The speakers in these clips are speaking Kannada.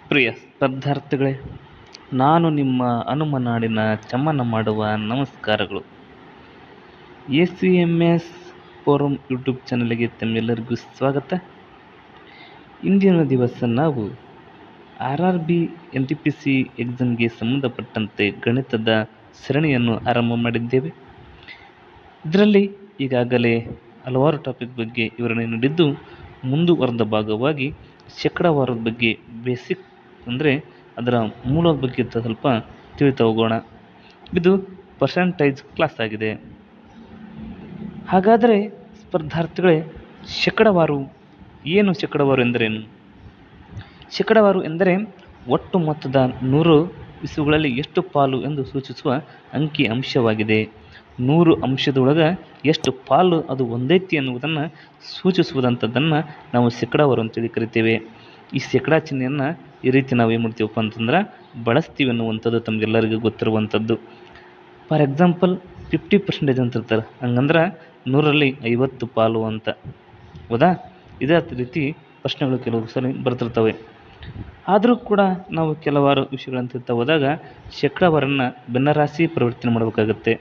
ಪ್ರಿಯ ಸ್ಪರ್ಧಾರ್ಥಿಗಳೇ, ನಾನು ನಿಮ್ಮ ಹನುಮನಾಡಿನ ಚಮ್ಮನ ಮಾಡುವ ನಮಸ್ಕಾರಗಳು. ACMS ಫೋರಂ ಯೂಟ್ಯೂಬ್ ಚಾನಲ್ಗೆ ತಮ್ಮೆಲ್ಲರಿಗೂ ಸ್ವಾಗತ. ಇಂದಿನ ದಿವಸ ನಾವು RRB NTPC ಎಕ್ಸಾಮ್ಗೆ ಸಂಬಂಧಪಟ್ಟಂತೆ ಗಣಿತದ ಸರಣಿಯನ್ನು ಆರಂಭ ಮಾಡಿದ್ದೇವೆ. ಇದರಲ್ಲಿ ಈಗಾಗಲೇ ಹಲವಾರು ಟಾಪಿಕ್ ಬಗ್ಗೆ ವಿವರಣೆ ನೀಡಿದ್ದು, ಮುಂದುವರೆದ ಭಾಗವಾಗಿ ಶೇಕಡಾವಾರದ ಬಗ್ಗೆ ಬೇಸಿಕ್ ಅಂದರೆ ಅದರ ಮೂಲದ ಬಗ್ಗೆ ಸ್ವಲ್ಪ ತಿಳಿತಾ ಹೋಗೋಣ. ಇದು ಪರ್ಸೆಂಟೇಜ್ ಕ್ಲಾಸ್ ಆಗಿದೆ. ಹಾಗಾದರೆ ಸ್ಪರ್ಧಾರ್ಥಿಗಳೇ, ಶೇಕಡಾವಾರು ಏನು? ಶೇಕಡಾವಾರು ಎಂದರೇನು? ಶೇಕಡಾವಾರು ಎಂದರೆ ಒಟ್ಟು ಮೊತ್ತದ 100 ಇಸುಗಳಲ್ಲಿ ಎಷ್ಟು ಪಾಲು ಎಂದು ಸೂಚಿಸುವ ಅಂಕಿ ಅಂಶವಾಗಿದೆ. 100 ಅಂಶದೊಳಗೆ ಎಷ್ಟು ಪಾಲು ಅದು ಹೊಂದೈತಿ ಎನ್ನುವುದನ್ನು ಸೂಚಿಸುವುದಂಥದ್ದನ್ನು ನಾವು ಶೇಕಡಾವಾರು ಅಂತೇಳಿ ಕರಿತೇವೆ. ಈ ಶೇಕಡಾ ಚಿಹ್ನೆಯನ್ನು ಈ ರೀತಿ ನಾವು ಏನು ಮಾಡ್ತೀವಪ್ಪ ಅಂತಂದ್ರೆ ಬಳಸ್ತೀವಿ ಅನ್ನುವಂಥದ್ದು ತಮಗೆಲ್ಲರಿಗೂ ಗೊತ್ತಿರುವಂಥದ್ದು. ಫಾರ್ ಎಕ್ಸಾಂಪಲ್ 50% ಅಂತ ಇರ್ತಾರೆ, ಹಂಗಂದ್ರೆ 100ರಲ್ಲಿ 50 ಪಾಲು ಅಂತ. ಹೌದಾ? ಇದೇ ರೀತಿ ಪ್ರಶ್ನೆಗಳು ಕೆಲವು ಸಲ ಬರ್ತಿರ್ತವೆ. ಆದರೂ ಕೂಡ ನಾವು ಕೆಲವಾರು ವಿಷಯಗಳಂತ ಹೋದಾಗ ಶೇಕಡಾವಾರನ್ನು ಭಿನ್ನರಾಶಿ ಪರಿವರ್ತನೆ ಮಾಡಬೇಕಾಗತ್ತೆ.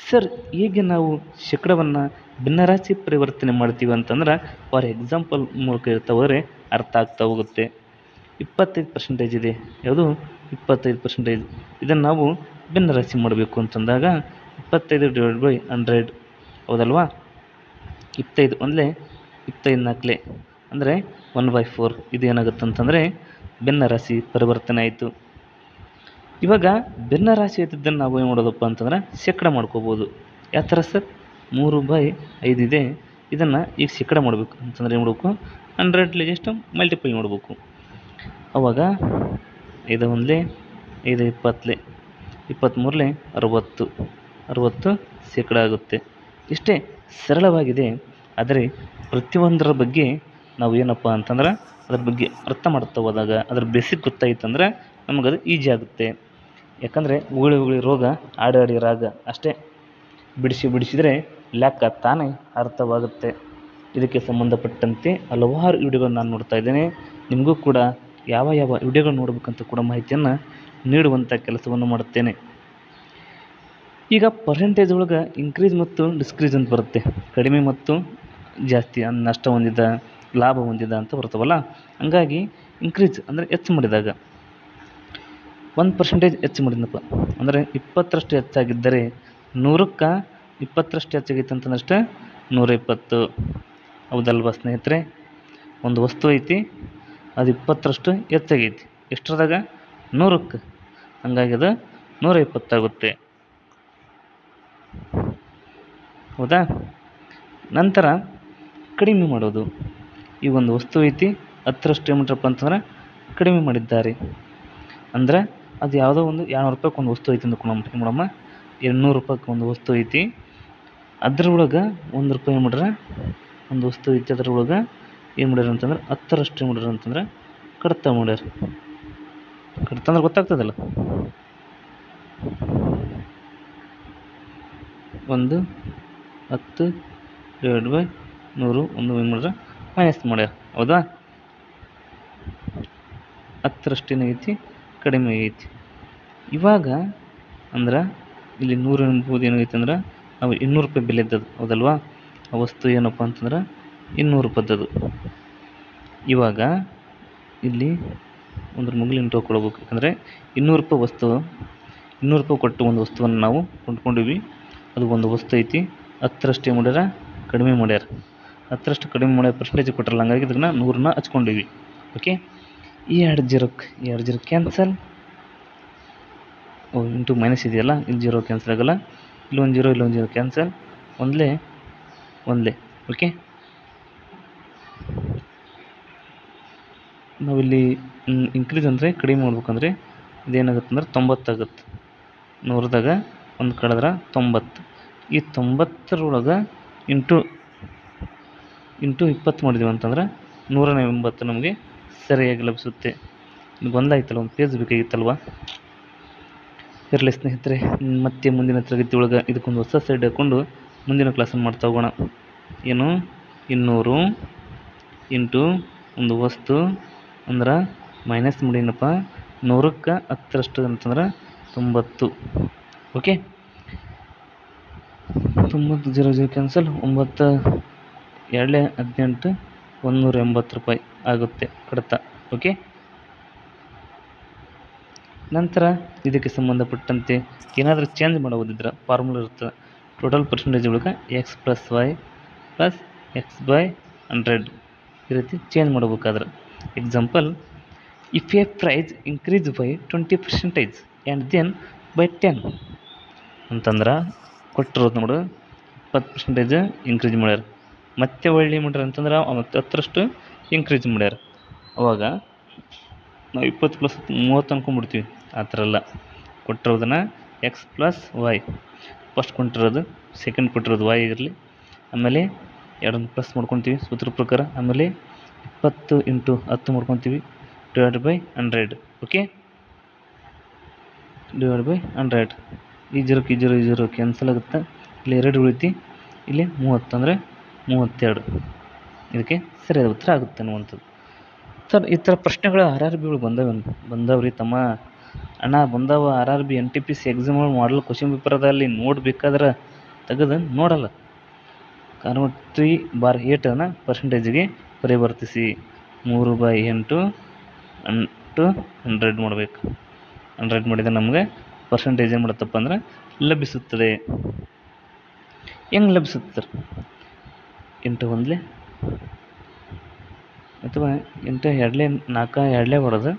ಸರ್, ಹೇಗೆ ನಾವು ಶೇಕಡಾವನ್ನು ಭಿನ್ನರಾಶಿ ಪರಿವರ್ತನೆ ಮಾಡ್ತೀವಿ ಅಂತಂದ್ರೆ ಫಾರ್ ಎಕ್ಸಾಂಪಲ್ ಮೂಲಕ ಇರ್ತಾ ಹೋದರೆ ಅರ್ಥ ಆಗ್ತಾ ಹೋಗುತ್ತೆ. 25% ಇದೆ, ಯಾವುದು 25%. ಇದನ್ನು ನಾವು ಭಿನ್ನರಾಶಿ ಮಾಡಬೇಕು ಅಂತಂದಾಗ 25/100, ಹೌದಲ್ವಾ? 25 ಒಂದಲೇ 25 ನಾಲ್ಕಲೇ ಅಂದರೆ 1/4. ಇದು ಏನಾಗುತ್ತೆ ಅಂತಂದರೆ ಭಿನ್ನರಾಶಿ ಪರಿವರ್ತನೆ ಆಯಿತು. ಇವಾಗ ಭಿನ್ನರಾಶಿ ಇದ್ದದ್ದನ್ನು ನಾವು ಏನು ಮಾಡೋದಪ್ಪ ಅಂತಂದ್ರೆ ಶೇಕಡ ಮಾಡ್ಕೋಬೋದು. ಯಾವ ಥರ ಸರ್? 3/5 ಇದೆ, ಇದನ್ನು ಈಗ ಶೇಕಡ ಮಾಡಬೇಕು ಅಂತಂದರೆ ಏನು ಮಾಡಬೇಕು? 100 ಎಷ್ಟು ಮಲ್ಟಿಪಲ್ ಮಾಡಬೇಕು. ಅವಾಗ 5 ಒಂದಲೇ 5 20ಲೇ 23ಲೇ 60 ಶೇಕಡ ಆಗುತ್ತೆ. ಇಷ್ಟೇ ಸರಳವಾಗಿದೆ. ಆದರೆ ಪ್ರತಿಯೊಂದರ ಬಗ್ಗೆ ನಾವು ಏನಪ್ಪ ಅಂತಂದ್ರೆ ಅದ್ರ ಬಗ್ಗೆ ಅರ್ಥ ಮಾಡ್ತಾ ಹೋದಾಗ ಅದ್ರ ಬೇಸಿಕ್ ಗೊತ್ತಾಯಿತಂದ್ರೆ ನಮಗದು ಈಜಿ ಆಗುತ್ತೆ. ಯಾಕಂದರೆ ಉಗುಳಿ ರೋಗ ಆಡಿ ರಾಗ ಅಷ್ಟೇ, ಬಿಡಿಸಿದರೆ ಲೆಕ್ಕ ತಾನೇ ಅರ್ಥವಾಗುತ್ತೆ. ಇದಕ್ಕೆ ಸಂಬಂಧಪಟ್ಟಂತೆ ಹಲವಾರು ವಿಡಿಯೋಗಳು ನಾನು ನೋಡ್ತಾ ಇದ್ದೇನೆ. ನಿಮಗೂ ಕೂಡ ಯಾವ ವಿಡಿಯೋಗಳು ನೋಡಬೇಕಂತ ಕೂಡ ಮಾಹಿತಿಯನ್ನು ನೀಡುವಂಥ ಕೆಲಸವನ್ನು ಮಾಡುತ್ತೇನೆ. ಈಗ ಪರ್ಸೆಂಟೇಜ್ ಒಳಗೆ ಇನ್ಕ್ರೀಸ್ ಮತ್ತು ಡಿಸ್ಕ್ರೀಸ್ ಅಂತ ಬರುತ್ತೆ. ಕಡಿಮೆ ಮತ್ತು ಜಾಸ್ತಿ, ನಷ್ಟ ಹೊಂದಿದ, ಲಾಭ ಹೊಂದಿದ ಅಂತ ಬರ್ತವಲ್ಲ. ಹಂಗಾಗಿ ಇನ್ಕ್ರೀಸ್ ಅಂದರೆ ಹೆಚ್ಚು ಮಾಡಿದಾಗ 1% ಹೆಚ್ಚು ಮಾಡಿದ್ನಪ್ಪ ಅಂದರೆ 20ರಷ್ಟು ಹೆಚ್ಚಾಗಿದ್ದರೆ 100ಕ್ಕೆ 20ರಷ್ಟು ಹೆಚ್ಚಾಗೈತೆ ಅಂತಂದಷ್ಟೇ 120. ಹೌದಲ್ವಾ ಸ್ನೇಹಿತರೆ? ಒಂದು ವಸ್ತು ಐತಿ, ಅದು 20ರಷ್ಟು ಹೆಚ್ಚಾಗೈತಿ. ಎಷ್ಟರದಾಗ? 100ಕ್ಕೆ. ಹಂಗಾಗಿ ಅದು 120 ಆಗುತ್ತೆ. ಹೌದಾ? ನಂತರ ಕಡಿಮೆ ಮಾಡೋದು. ಈ ಒಂದು ವಸ್ತು ಐತಿ, 10ರಷ್ಟು ಏನು ಮಾಡ್ರಪ್ಪ ಅಂತಂದ್ರೆ ಕಡಿಮೆ ಮಾಡಿದ್ದಾರೆ. ಅಂದ್ರೆ ಅದು ಯಾವುದೋ ಒಂದು 200 ರೂಪಾಯಿಗೆ ಒಂದು ವಸ್ತು ಐತಿ ಅಂದ್ಕೊಂಡು ನೋಡಮ್ಮ, 200 ರೂಪಾಯಿಗೆ ಒಂದು ವಸ್ತು ಐತಿ, ಅದ್ರೊಳಗೆ 1 ರೂಪಾಯಿ ಏನು ಮಾಡ್ಯಾರ? ಒಂದು ವಸ್ತು ಐತಿ, ಅದ್ರೊಳಗೆ ಏನು ಮಾಡ್ಯಾರ ಅಂತಂದ್ರೆ 10ರಷ್ಟು ಏನು ಮಾಡ್ಯಾರ ಅಂತಂದ್ರೆ ಕಡಿತ ಮಾಡ್ಯಾರ. ಕಡಿತ ಅಂದ್ರೆ ಗೊತ್ತಾಗ್ತದಲ್ಲ, 1 10/100 ಒಂದು ಏನು ಮಾಡ್ಯಾರ? ಮೈನಸ್ ಮಾಡ್ಯಾರ. ಹೌದಾ? 10ರಷ್ಟು ಏನೈತಿ? ಕಡಿಮೆ ಐತಿ. ಇವಾಗ ಅಂದ್ರೆ ಇಲ್ಲಿ 100 ಎಂಬುದು ಏನೈತಿ ಅಂದ್ರೆ ನಾವು 200 ರೂಪಾಯಿ ಬೆಲೆ ಇದ್ದದ್ದು, ಹೌದಲ್ವಾ? ಆ ವಸ್ತು ಏನಪ್ಪ ಅಂತಂದ್ರೆ 200 ರೂಪಾಯಿದ್ದದು. ಇವಾಗ ಇಲ್ಲಿ ಒಂದ್ರ ಮುಗಿಲು ಇಂಟು ಕೊಡ್ಬೇಕು. ಯಾಕಂದರೆ 200 ರೂಪಾಯಿ ವಸ್ತು, 200 ರೂಪಾಯಿ ಕೊಟ್ಟು ಒಂದು ವಸ್ತುವನ್ನು ನಾವು ಕೊಂಡ್ಕೊಂಡಿವಿ. ಅದು ಒಂದು ವಸ್ತು ಐತಿ, 10ರಷ್ಟು ಏನು ಮಾಡ್ಯಾರ? ಕಡಿಮೆ ಮಾಡ್ಯಾರ. 10ರಷ್ಟು ಕಡಿಮೆ ಮಾಡ್ಯಾರ, ಪರ್ಸೆಂಟೇಜ್ ಕೊಟ್ಟರಲ್ಲ. ಹಂಗಾಗಿ ಇದನ್ನು 100ನ್ನ ಹಚ್ಕೊಂಡಿವಿ. ಓಕೆ, ಈ 2 ಜೀರೋ ಕ್ಯಾನ್ಸಲ್. ಇಂಟು ಮೈನಸ್ ಇದೆಯಲ್ಲ, ಇಲ್ಲಿ 0 ಕ್ಯಾನ್ಸಲ್ ಆಗೋಲ್ಲ. ಇಲ್ಲೊಂದು ಜೀರೋ ಕ್ಯಾನ್ಸಲ್. ಒಂದಲೇ. ಓಕೆ, ನಾವಿಲ್ಲಿ ಇನ್ಕ್ರೀಸ್ ಅಂದರೆ ಕಡಿಮೆ ಮಾಡ್ಬೇಕಂದ್ರೆ ಇದೇನಾಗುತ್ತೆ ಅಂದ್ರೆ 90 ಆಗುತ್ತೆ. 100ದಾಗ 1 ಕಳೆದ್ರೆ 90. ಈ 90ರೊಳಗೆ ಇಂಟು 20 ಮಾಡಿದ್ದೀವಿ ಅಂತಂದ್ರೆ 180 ನಮಗೆ ಸರಿಯಾಗಿ ಲಭಿಸುತ್ತೆ. ಇದು ಒಂದಾಯ್ತಲ್ಲ, ಒಂದು ಪೇಜ್ ಬೇಕಾಗಿತ್ತಲ್ವ? ಇರಲಿ ಸ್ನೇಹಿತರೆ, ಮತ್ತೆ ಮುಂದಿನ ತರಗತಿ ಒಳಗೆ ಇದಕ್ಕೊಂದು ಹೊಸ ಸೈಡ್ ಹಾಕ್ಕೊಂಡು ಮುಂದಿನ ಕ್ಲಾಸನ್ನು ಮಾಡ್ತಾ ಹೋಗೋಣ. ಏನು? 200 ಇಂಟು ಒಂದು ವಸ್ತು ಅಂದ್ರೆ ಮೈನಸ್ ಮಾಡಿನಪ್ಪ 100ಕ್ಕೆ 10ರಷ್ಟು ಅಂತಂದ್ರೆ 90. ಓಕೆ, 90 0 0 ಕ್ಯಾನ್ಸಲ್, 9 2 18 180 ರೂಪಾಯಿ ಆಗುತ್ತೆ ಕಡತ. ಓಕೆ, ನಂತರ ಇದಕ್ಕೆ ಸಂಬಂಧಪಟ್ಟಂತೆ ಏನಾದರೂ ಚೇಂಜ್ ಮಾಡೋದಿದ್ರೆ ಫಾರ್ಮುಲಾ ಇರ್ತದೆ. ಟೋಟಲ್ ಪರ್ಸೆಂಟೇಜ್ ಒಳಗೆ x plus y plus x by 100 ಈ ರೀತಿ ಚೇಂಜ್ ಮಾಡಬೇಕಾದ್ರೆ. Example, if a price increase by 20% and then by 10 ಅಂತಂದ್ರೆ ಕೊಟ್ಟಿರೋದು ನೋಡು 20% ಇನ್ಕ್ರೀಸ್ ಮಾಡ್ಯಾರ, ಮತ್ತೆ ಒಳ್ಳೆ ಮಾಡ್ಯಾರ ಅಂತಂದ್ರೆ ಮತ್ತೆ 10ರಷ್ಟು ಇನ್ಕ್ರೀಸ್ ಮಾಡ್ಯಾರ. ಅವಾಗ ನಾವು 20 + 30 ಅನ್ಕೊಂಡ್ಬಿಡ್ತೀವಿ. ಆ ಥರ ಅಲ್ಲ, ಕೊಟ್ಟಿರೋದನ್ನು ಎಕ್ಸ್ ಪ್ಲಸ್ ವೈ, ಫಸ್ಟ್ ಕೊಟ್ಟಿರೋದು ಸೆಕೆಂಡ್ ಕೊಟ್ಟಿರೋದು ವೈ ಇರಲಿ, ಆಮೇಲೆ ಎರಡನ್ನು ಪ್ಲಸ್ ಮಾಡ್ಕೊತೀವಿ ಸೂತ್ರ ಪ್ರಕಾರ, ಆಮೇಲೆ 20 × 10 ಮಾಡ್ಕೊತೀವಿ divide by 100. Okay, divide by 100. ಈ 0 ಕ್ಯಾನ್ಸಲ್ ಆಗುತ್ತೆ, ಇಲ್ಲಿ 2 ಉಳಿತಿ, ಇಲ್ಲಿ 30 ಅಂದರೆ 32. ಇದಕ್ಕೆ ಸರಿಯಾದ ಉತ್ತರ ಆಗುತ್ತೆ ಅನ್ನುವಂಥದ್ದು. ಸರ್, ಈ ಥರ ಪ್ರಶ್ನೆಗಳು RRBಗಳು ಬಂದವ್ರಿ ತಮ್ಮ ಅಣ್ಣ, ಬಂದವ RRB NTPC ಎಕ್ಸಾಮ್ಗಳು ಮಾಡಲ್ ಕ್ವಶನ್ ಪೇಪರದಲ್ಲಿ ನೋಡ್ಬೇಕಾದ್ರೆ ತೆಗೆದು ನೋಡಲ್ಲ. ಕಾರಣ 3/8 ಪರ್ಸೆಂಟೇಜಿಗೆ ಪರಿವರ್ತಿಸಿ 3/8 × 100 ಮಾಡಬೇಕು. 100 ಮಾಡಿದರೆ ನಮಗೆ ಪರ್ಸೆಂಟೇಜ್ ಏನು ಮಾಡುತ್ತಪ್ಪ ಅಂದ್ರೆ ಲಭಿಸುತ್ತದೆ. ಹೆಂಗೆ ಲಭಿಸುತ್ತೆ ಸರ್? 8 1 ಅಥವಾ 8 2 4 2 ಬರೋದು,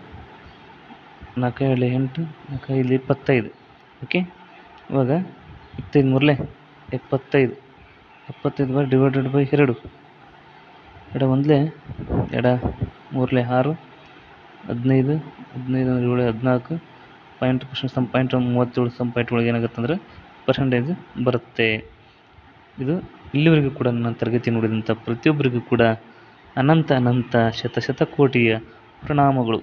4 2 8, 4 5 25. ಓಕೆ, ಇವಾಗ 25 3 75 divided by 2, 2 1 2 3 6, 15 15 7 14, point 37 some point ಒಳಗೆ ಏನಾಗುತ್ತೆ ಅಂದರೆ ಪರ್ಸೆಂಟೇಜ್ ಬರುತ್ತೆ. ಇದು ಇಲ್ಲಿವರೆಗೂ ಕೂಡ ನನ್ನ ತರಗತಿ ನೋಡಿದಂಥ ಪ್ರತಿಯೊಬ್ಬರಿಗೂ ಕೂಡ ಅನಂತ ಶತಕೋಟಿಯ ಪ್ರಣಾಮಗಳು.